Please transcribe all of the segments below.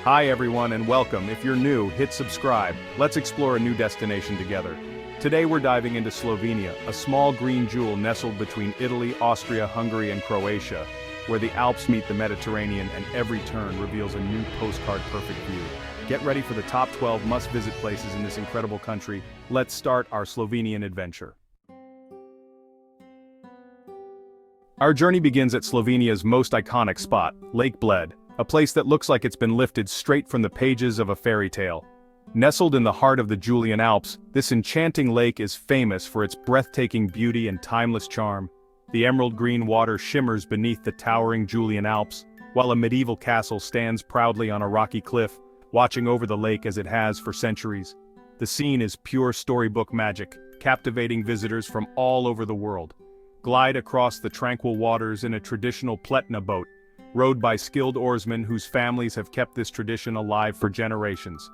Hi everyone and welcome. If you're new, hit subscribe. Let's explore a new destination together. Today we're diving into Slovenia, a small green jewel nestled between Italy, Austria, Hungary and Croatia, where the Alps meet the Mediterranean and every turn reveals a new postcard-perfect view. Get ready for the top 12 must-visit places in this incredible country. Let's start our Slovenian adventure. Our journey begins at Slovenia's most iconic spot, Lake Bled, a place that looks like it's been lifted straight from the pages of a fairy tale. Nestled in the heart of the Julian Alps, this enchanting lake is famous for its breathtaking beauty and timeless charm. The emerald green water shimmers beneath the towering Julian Alps, while a medieval castle stands proudly on a rocky cliff, watching over the lake as it has for centuries. The scene is pure storybook magic, captivating visitors from all over the world. Glide across the tranquil waters in a traditional Pletna boat, rowed by skilled oarsmen whose families have kept this tradition alive for generations.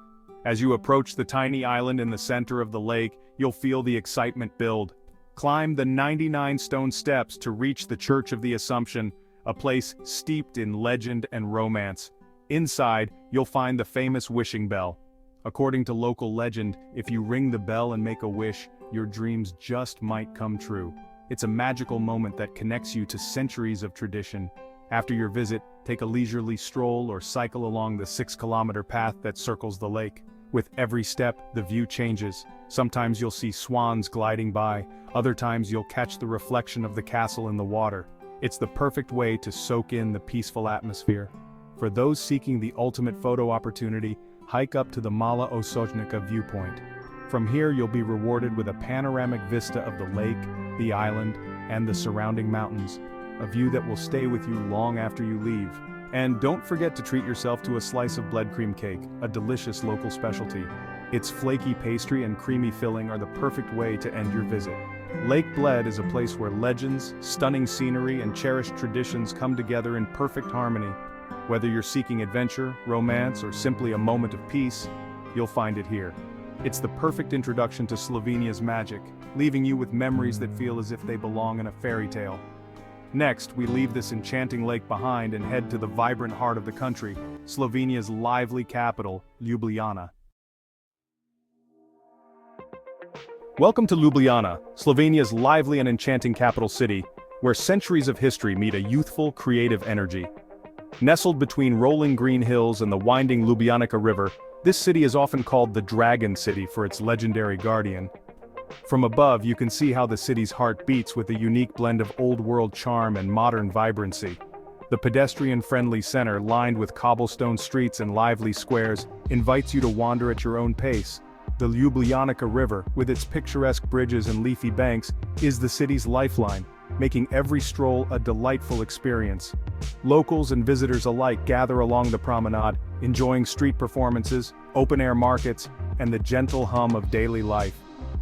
As you approach the tiny island in the center of the lake, you'll feel the excitement build. Climb the 99 stone steps to reach the Church of the Assumption, a place steeped in legend and romance. Inside, you'll find the famous wishing bell. According to local legend, if you ring the bell and make a wish, your dreams just might come true. It's a magical moment that connects you to centuries of tradition. After your visit, take a leisurely stroll or cycle along the 6-kilometer path that circles the lake. With every step, the view changes. Sometimes you'll see swans gliding by, other times you'll catch the reflection of the castle in the water. It's the perfect way to soak in the peaceful atmosphere. For those seeking the ultimate photo opportunity, hike up to the Mala Osojnica viewpoint. From here you'll be rewarded with a panoramic vista of the lake, the island, and the surrounding mountains. A view that will stay with you long after you leave. And don't forget to treat yourself to a slice of Bled cream cake, a delicious local specialty. Its flaky pastry and creamy filling are the perfect way to end your visit. Lake Bled is a place where legends, stunning scenery, and cherished traditions come together in perfect harmony. Whether you're seeking adventure, romance, or simply a moment of peace, you'll find it here. It's the perfect introduction to Slovenia's magic, leaving you with memories that feel as if they belong in a fairy tale. Next, we leave this enchanting lake behind and head to the vibrant heart of the country, Slovenia's lively capital, Ljubljana. Welcome to Ljubljana, Slovenia's lively and enchanting capital city, where centuries of history meet a youthful, creative energy. Nestled between rolling green hills and the winding Ljubljanica River, this city is often called the Dragon City for its legendary guardian. From above, you can see how the city's heart beats with a unique blend of old-world charm and modern vibrancy. The pedestrian-friendly center, lined with cobblestone streets and lively squares, invites you to wander at your own pace. The Ljubljanica River, with its picturesque bridges and leafy banks, is the city's lifeline, making every stroll a delightful experience. Locals and visitors alike gather along the promenade, enjoying street performances, open-air markets, and the gentle hum of daily life.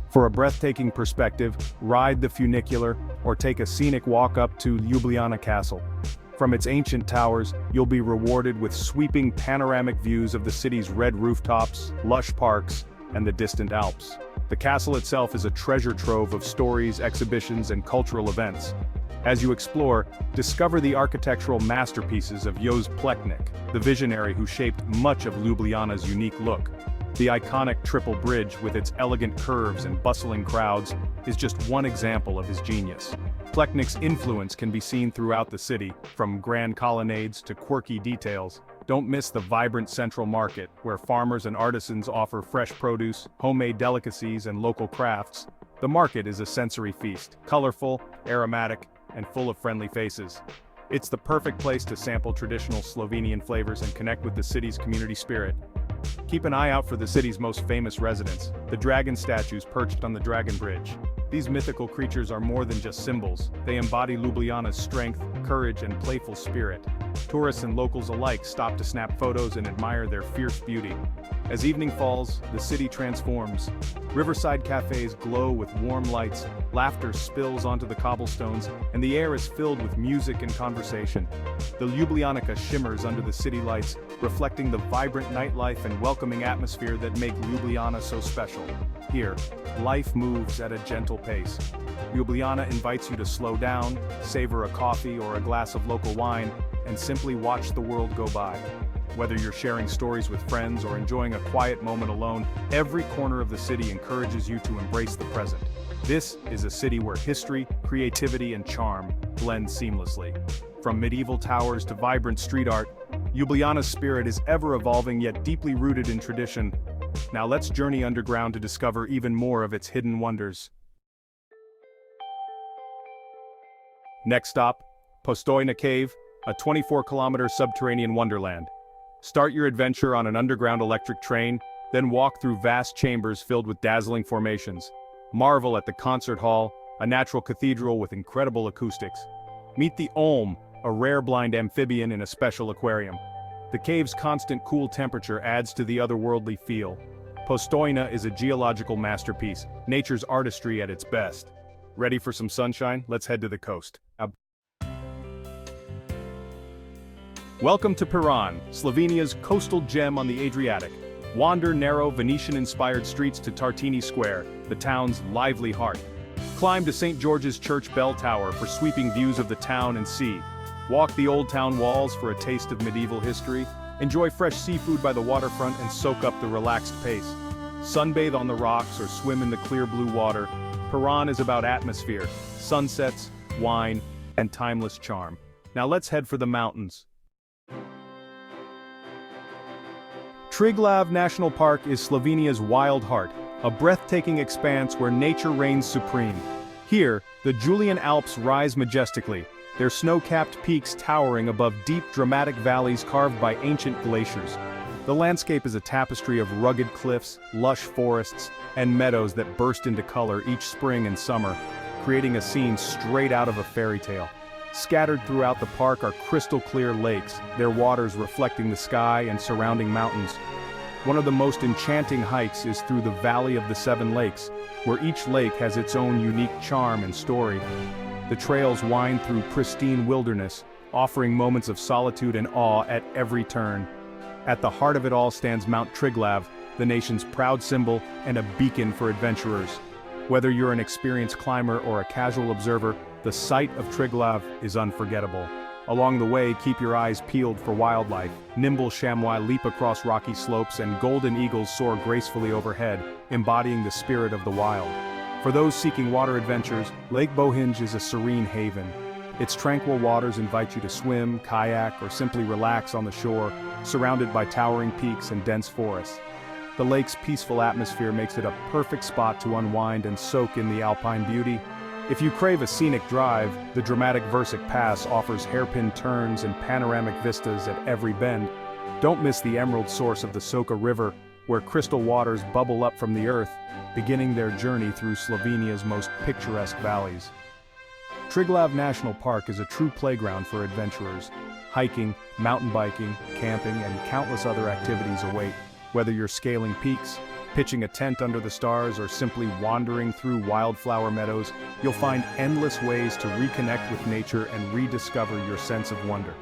For a breathtaking perspective, ride the funicular or take a scenic walk up to Ljubljana Castle. From its ancient towers, you'll be rewarded with sweeping panoramic views of the city's red rooftops, lush parks, and the distant Alps. The castle itself is a treasure trove of stories, exhibitions, and cultural events. As you explore, discover the architectural masterpieces of Jos Plečnik, the visionary who shaped much of Ljubljana's unique look. The iconic triple bridge, with its elegant curves and bustling crowds, is just one example of his genius. Plečnik's influence can be seen throughout the city, from grand colonnades to quirky details. Don't miss the vibrant central market, where farmers and artisans offer fresh produce, homemade delicacies, and local crafts. The market is a sensory feast, colorful, aromatic, and full of friendly faces. It's the perfect place to sample traditional Slovenian flavors and connect with the city's community spirit. Keep an eye out for the city's most famous residents, the dragon statues perched on the Dragon Bridge. These mythical creatures are more than just symbols. They embody Ljubljana's strength, courage, and playful spirit. Tourists and locals alike stop to snap photos and admire their fierce beauty. As evening falls, the city transforms. Riverside cafes glow with warm lights, laughter spills onto the cobblestones, and the air is filled with music and conversation. The Ljubljanica shimmers under the city lights, reflecting the vibrant nightlife and welcoming atmosphere that make Ljubljana so special. Here, life moves at a gentle pace. Ljubljana invites you to slow down, savor a coffee or a glass of local wine, and simply watch the world go by. Whether you're sharing stories with friends or enjoying a quiet moment alone, every corner of the city encourages you to embrace the present. This is a city where history, creativity, and charm blend seamlessly. From medieval towers to vibrant street art, Ljubljana's spirit is ever-evolving yet deeply rooted in tradition. Now let's journey underground to discover even more of its hidden wonders. Next stop, Postojna Cave, a 24-kilometer subterranean wonderland. Start your adventure on an underground electric train, then walk through vast chambers filled with dazzling formations. Marvel at the concert hall, a natural cathedral with incredible acoustics. Meet the Olm, a rare blind amphibian in a special aquarium. The cave's constant cool temperature adds to the otherworldly feel. Postojna is a geological masterpiece, nature's artistry at its best. Ready for some sunshine? Let's head to the coast. Welcome to Piran, Slovenia's coastal gem on the Adriatic. Wander narrow Venetian-inspired streets to Tartini Square, the town's lively heart. Climb to St. George's Church bell tower for sweeping views of the town and sea. Walk the old town walls for a taste of medieval history. Enjoy fresh seafood by the waterfront and soak up the relaxed pace. Sunbathe on the rocks or swim in the clear blue water. Piran is about atmosphere, sunsets, wine, and timeless charm. Now let's head for the mountains. Triglav National Park is Slovenia's wild heart, a breathtaking expanse where nature reigns supreme. Here, the Julian Alps rise majestically, their snow-capped peaks towering above deep, dramatic valleys carved by ancient glaciers. The landscape is a tapestry of rugged cliffs, lush forests, and meadows that burst into color each spring and summer, creating a scene straight out of a fairy tale. Scattered throughout the park are crystal-clear lakes, their waters reflecting the sky and surrounding mountains. One of the most enchanting hikes is through the Valley of the Seven Lakes, where each lake has its own unique charm and story. The trails wind through pristine wilderness, offering moments of solitude and awe at every turn. At the heart of it all stands Mount Triglav, the nation's proud symbol and a beacon for adventurers. Whether you're an experienced climber or a casual observer, the sight of Triglav is unforgettable. Along the way, keep your eyes peeled for wildlife. Nimble chamois leap across rocky slopes and golden eagles soar gracefully overhead, embodying the spirit of the wild. For those seeking water adventures, Lake Bohinj is a serene haven. Its tranquil waters invite you to swim, kayak, or simply relax on the shore, surrounded by towering peaks and dense forests. The lake's peaceful atmosphere makes it a perfect spot to unwind and soak in the alpine beauty. If you crave a scenic drive, the dramatic Versic Pass offers hairpin turns and panoramic vistas at every bend. Don't miss the emerald source of the Soka River, where crystal waters bubble up from the earth, beginning their journey through Slovenia's most picturesque valleys. Triglav National Park is a true playground for adventurers. Hiking, mountain biking, camping, and countless other activities await. Whether you're scaling peaks, pitching a tent under the stars, or simply wandering through wildflower meadows, you'll find endless ways to reconnect with nature and rediscover your sense of wonder.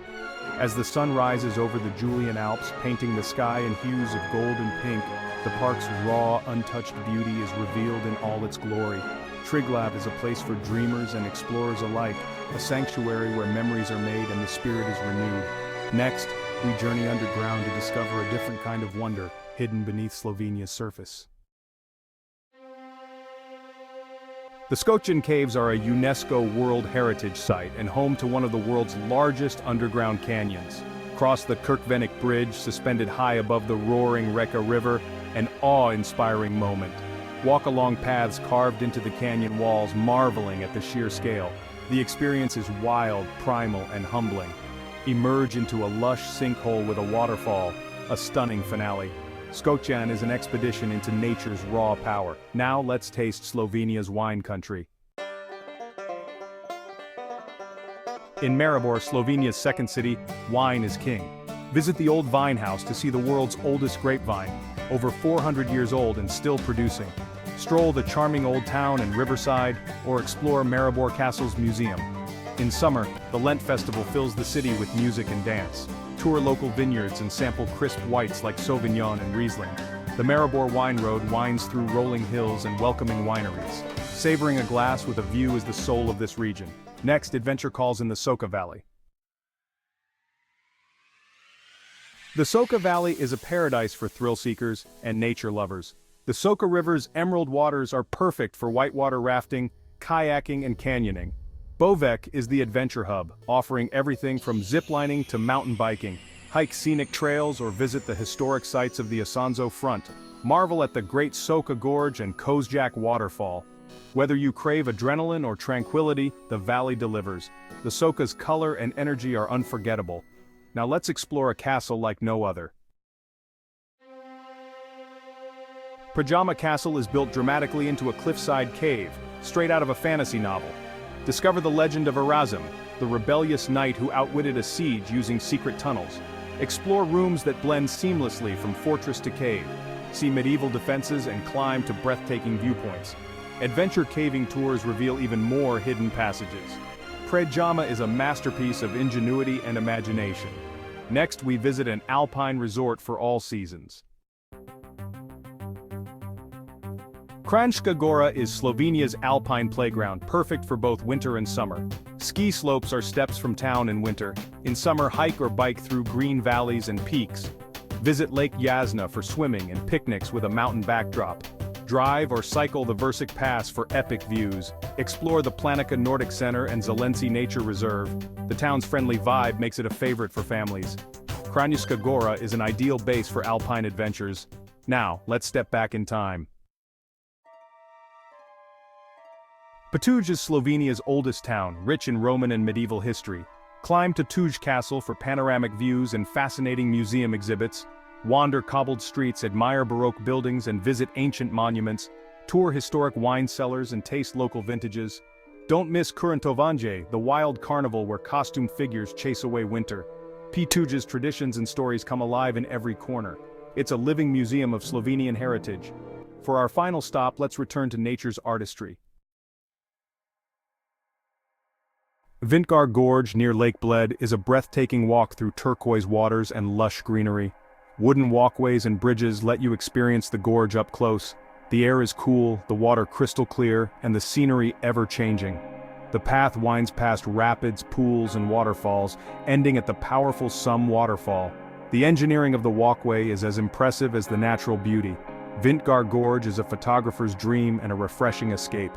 As the sun rises over the Julian Alps, painting the sky in hues of gold and pink, the park's raw, untouched beauty is revealed in all its glory. Triglav is a place for dreamers and explorers alike, a sanctuary where memories are made and the spirit is renewed. Next, we journey underground to discover a different kind of wonder hidden beneath Slovenia's surface. The Skocjan Caves are a UNESCO World Heritage Site and home to one of the world's largest underground canyons. Cross the Kirkvennik Bridge, suspended high above the roaring Reka River, an awe-inspiring moment. Walk along paths carved into the canyon walls, marveling at the sheer scale. The experience is wild, primal, and humbling. Emerge into a lush sinkhole with a waterfall, a stunning finale. Skocjan is an expedition into nature's raw power. Now let's taste Slovenia's wine country. In Maribor, Slovenia's second city, wine is king. Visit the old vine house to see the world's oldest grapevine, over 400 years old and still producing. Stroll the charming old town and riverside, or explore Maribor Castle's museum. In summer, the Lent festival fills the city with music and dance. Tour local vineyards and sample crisp whites like Sauvignon and Riesling. The Maribor Wine Road winds through rolling hills and welcoming wineries. Savoring a glass with a view is the soul of this region. Next, adventure calls in the Soka Valley. The Soka Valley is a paradise for thrill seekers and nature lovers. The Soka River's emerald waters are perfect for whitewater rafting, kayaking, and canyoning. Bovec is the adventure hub, offering everything from ziplining to mountain biking. Hike scenic trails or visit the historic sites of the Asanzo Front. Marvel at the Great Soka Gorge and Kozjak Waterfall. Whether you crave adrenaline or tranquility, the valley delivers. The Soka's color and energy are unforgettable. Now let's explore a castle like no other. Predjama Castle is built dramatically into a cliffside cave, straight out of a fantasy novel. Discover the legend of Erasm, the rebellious knight who outwitted a siege using secret tunnels. Explore rooms that blend seamlessly from fortress to cave. See medieval defenses and climb to breathtaking viewpoints. Adventure caving tours reveal even more hidden passages. Predjama is a masterpiece of ingenuity and imagination. Next, we visit an Alpine resort for all seasons. Kranjska Gora is Slovenia's Alpine playground, perfect for both winter and summer. Ski slopes are steps from town in winter. In summer, hike or bike through green valleys and peaks. Visit Lake Jasna for swimming and picnics with a mountain backdrop. Drive or cycle the Versik Pass for epic views. Explore the Planica Nordic Center and Zelenci Nature Reserve. The town's friendly vibe makes it a favorite for families. Kranjska Gora is an ideal base for alpine adventures. Now, let's step back in time. Ptuj is Slovenia's oldest town, rich in Roman and medieval history. Climb to Ptuj Castle for panoramic views and fascinating museum exhibits. Wander cobbled streets, admire Baroque buildings and visit ancient monuments. Tour historic wine cellars and taste local vintages. Don't miss Kurantovanje, the wild carnival where costume figures chase away winter. Ptuj's traditions and stories come alive in every corner. It's a living museum of Slovenian heritage. For our final stop, let's return to nature's artistry. Vintgar Gorge near Lake Bled is a breathtaking walk through turquoise waters and lush greenery. Wooden walkways and bridges let you experience the gorge up close. The air is cool, the water crystal clear, and the scenery ever-changing. The path winds past rapids, pools, and waterfalls, ending at the powerful Sum waterfall. The engineering of the walkway is as impressive as the natural beauty. Vintgar Gorge is a photographer's dream and a refreshing escape.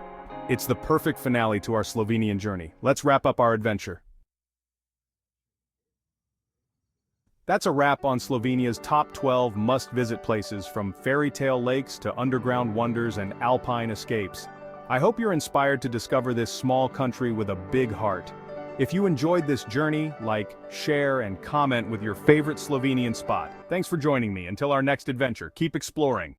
It's the perfect finale to our Slovenian journey. Let's wrap up our adventure. That's a wrap on Slovenia's top 12 must-visit places, from fairy tale lakes to underground wonders and alpine escapes. I hope you're inspired to discover this small country with a big heart. If you enjoyed this journey, like, share, and comment with your favorite Slovenian spot. Thanks for joining me. Until our next adventure, keep exploring.